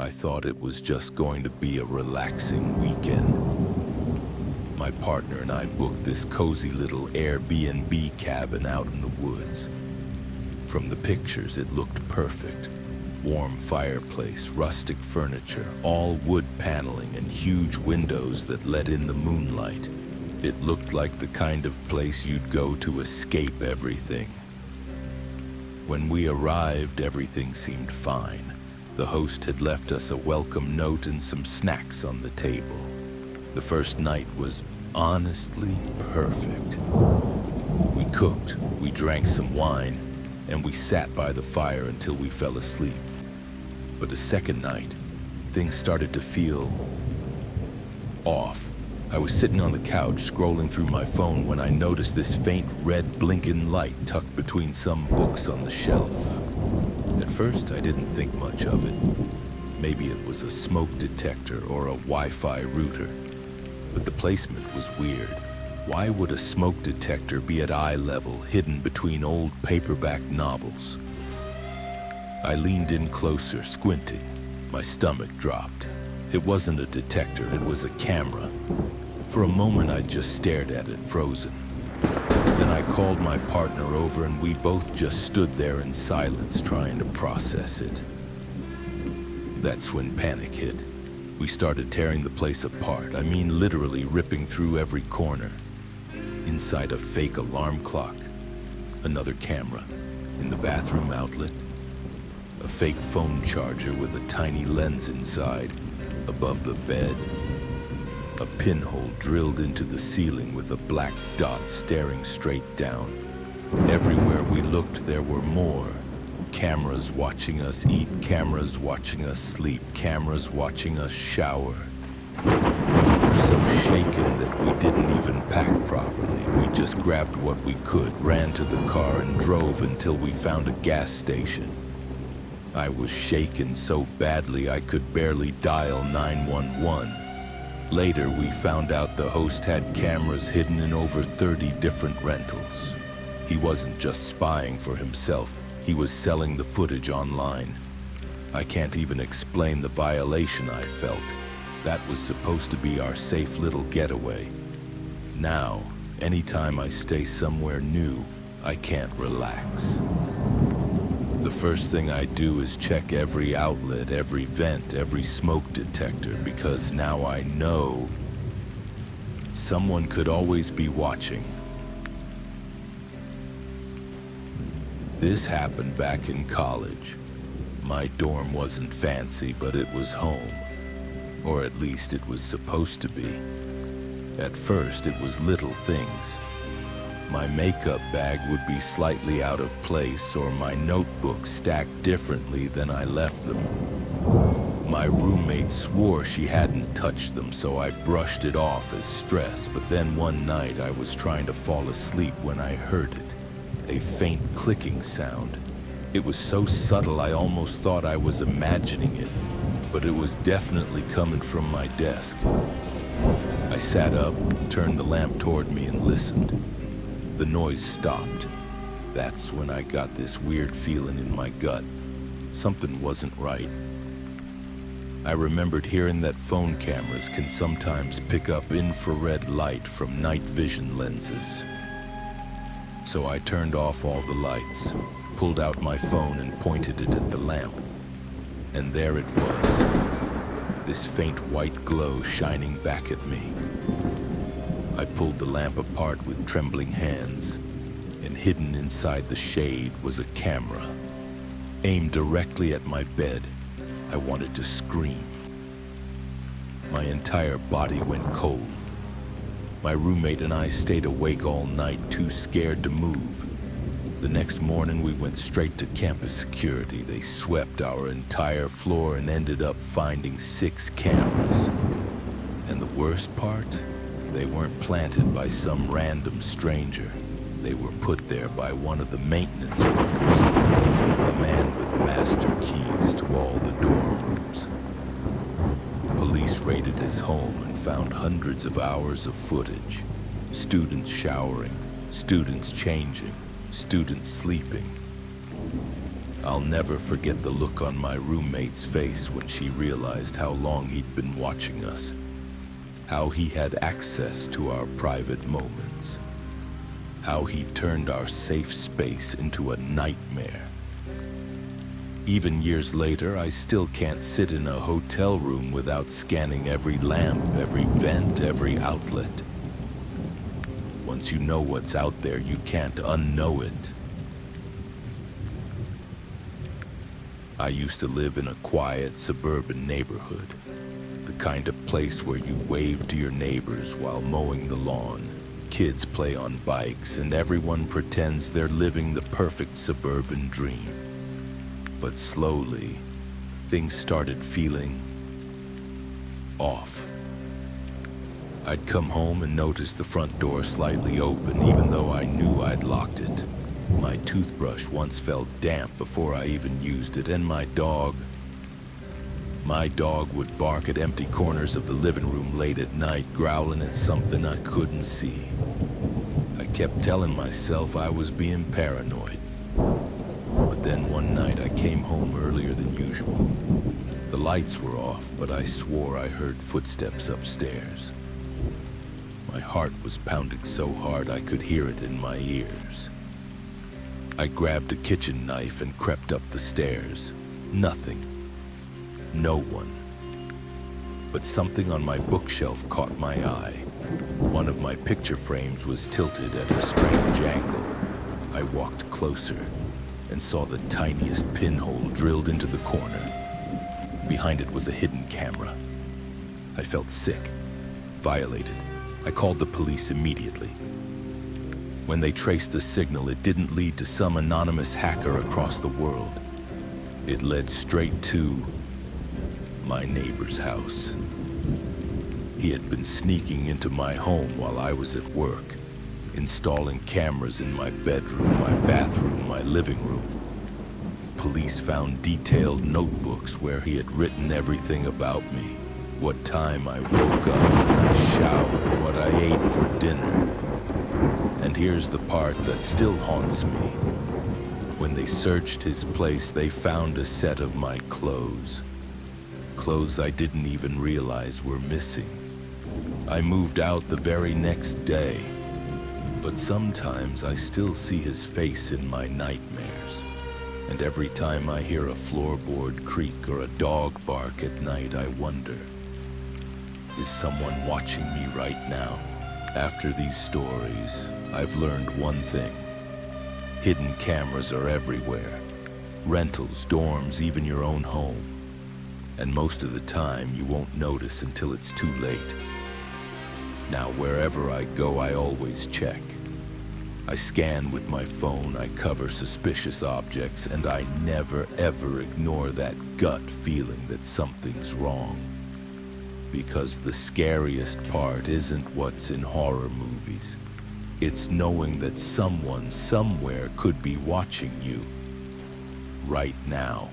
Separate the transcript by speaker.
Speaker 1: I thought it was just going to be a relaxing weekend. My partner and I booked this cozy little Airbnb cabin out in the woods. From the pictures, it looked perfect. Warm fireplace, rustic furniture, all wood paneling and huge windows that let in the moonlight. It looked like the kind of place you'd go to escape everything. When we arrived, everything seemed fine. The host had left us a welcome note and some snacks on the table. The first night was honestly perfect. We cooked, we drank some wine, and we sat by the fire until we fell asleep. But the second night, things started to feel off. I was sitting on the couch scrolling through my phone when I noticed this faint red blinking light tucked between some books on the shelf. At first, I didn't think much of it. Maybe it was a smoke detector or a Wi-Fi router. But the placement was weird. Why would a smoke detector be at eye level, hidden between old paperback novels? I leaned in closer, squinting. My stomach dropped. It wasn't a detector, it was a camera. For a moment, I just stared at it, frozen. Then I called my partner over and we both just stood there in silence, trying to process it. That's when panic hit. We started tearing the place apart. I mean, literally ripping through every corner. Inside a fake alarm clock, another camera, in the bathroom outlet, a fake phone charger with a tiny lens inside, above the bed, a pinhole drilled into the ceiling with a black dot staring straight down. Everywhere we looked, there were more. Cameras watching us eat, cameras watching us sleep, cameras watching us shower. We were so shaken that we didn't even pack properly. We just grabbed what we could, ran to the car, and drove until we found a gas station. I was shaken so badly I could barely dial 911. Later, we found out the host had cameras hidden in over 30 different rentals. He wasn't just spying for himself, he was selling the footage online. I can't even explain the violation I felt. That was supposed to be our safe little getaway. Now, anytime I stay somewhere new, I can't relax. The first thing I do is check every outlet, every vent, every smoke detector, because now I know someone could always be watching. This happened back in college. My dorm wasn't fancy, but it was home. Or at least it was supposed to be. At first, it was little things. My makeup bag would be slightly out of place, or my notebooks stacked differently than I left them. My roommate swore she hadn't touched them, so I brushed it off as stress. But then one night, I was trying to fall asleep when I heard it. A faint clicking sound. It was so subtle I almost thought I was imagining it, but it was definitely coming from my desk. I sat up, turned the lamp toward me, and listened. The noise stopped. That's when I got this weird feeling in my gut. Something wasn't right. I remembered hearing that phone cameras can sometimes pick up infrared light from night vision lenses. So I turned off all the lights, pulled out my phone and pointed it at the lamp. And there it was, this faint white glow shining back at me. I pulled the lamp apart with trembling hands, and hidden inside the shade was a camera. Aimed directly at my bed, I wanted to scream. My entire body went cold. My roommate and I stayed awake all night, too scared to move. The next morning, we went straight to campus security. They swept our entire floor and ended up finding 6 cameras. And the worst part? They weren't planted by some random stranger. They were put there by one of the maintenance workers, a man with master keys to all the dorm rooms. Police raided his home and found hundreds of hours of footage. Students showering, students changing, students sleeping. I'll never forget the look on my roommate's face when she realized how long he'd been watching us, how he had access to our private moments, how he turned our safe space into a nightmare. Even years later, I still can't sit in a hotel room without scanning every lamp, every vent, every outlet. Once you know what's out there, you can't unknow it. I used to live in a quiet suburban neighborhood, the kind of place where you wave to your neighbors while mowing the lawn. Kids play on bikes, and everyone pretends they're living the perfect suburban dream. But slowly, things started feeling off. I'd come home and notice the front door slightly open, even though I knew I'd locked it. My toothbrush once felt damp before I even used it, and my dog would bark at empty corners of the living room late at night, growling at something I couldn't see. I kept telling myself I was being paranoid. But then one night I came home earlier than usual. The lights were off, but I swore I heard footsteps upstairs. My heart was pounding so hard I could hear it in my ears. I grabbed a kitchen knife and crept up the stairs. Nothing. No one. But something on my bookshelf caught my eye. One of my picture frames was tilted at a strange angle. I walked closer and saw the tiniest pinhole drilled into the corner. Behind it was a hidden camera. I felt sick, violated. I called the police immediately. When they traced the signal, it didn't lead to some anonymous hacker across the world. It led straight to my neighbor's house. He had been sneaking into my home while I was at work, installing cameras in my bedroom, my bathroom, my living room. Police found detailed notebooks where he had written everything about me. What time I woke up, when I showered, what I ate for dinner. And here's the part that still haunts me. When they searched his place, they found a set of my clothes. Clothes I didn't even realize were missing. I moved out the very next day. But sometimes I still see his face in my nightmares. And every time I hear a floorboard creak or a dog bark at night, I wonder, is someone watching me right now? After these stories, I've learned one thing. Hidden cameras are everywhere. Rentals, dorms, even your own home. And most of the time, you won't notice until it's too late. Now, wherever I go, I always check. I scan with my phone, I cover suspicious objects, and I never ever ignore that gut feeling that something's wrong. Because the scariest part isn't what's in horror movies. It's knowing that someone somewhere could be watching you right now.